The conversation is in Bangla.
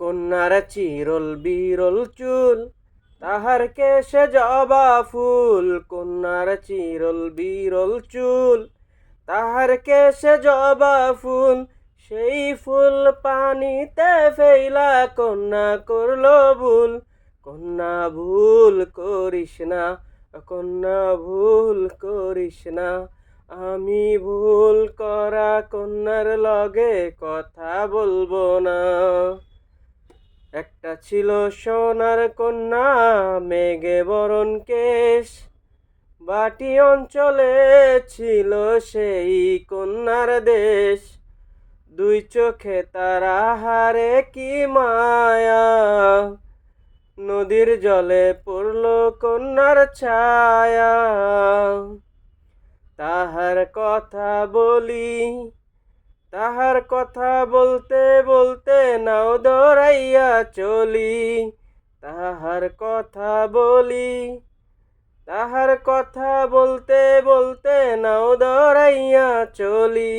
কন্যার চিরল বিরল চুল, তাহার কেশে জবা ফুল। কন্যার চিরল বিরল চুল, তাহার কেশে জবা ফুল। সেই ফুল পানিতে ফেইলা কন্যা করলো ভুল। কন্যা ভুল করিস না, কন্যা ভুল করিস না। আমি ভুল করা কন্যার লগে কথা বলবো না। একটা ছিল সোনার কন্যা, মেঘে বরণ কেশ। বাটি অঞ্চলে ছিল সেই কন্যার দেশ। দুই চোখে তার আহারে কি মায়া, নদীর জলে পড়ল কন্যার ছায়া। তাহার কথা বলি, তাহার কথা বলতে বলতে নাও দৌড়াইয়া চলি। তাহার কথা বলি, তাহার কথা বলতে বলতে নাও দৌড়াইয়া চলি।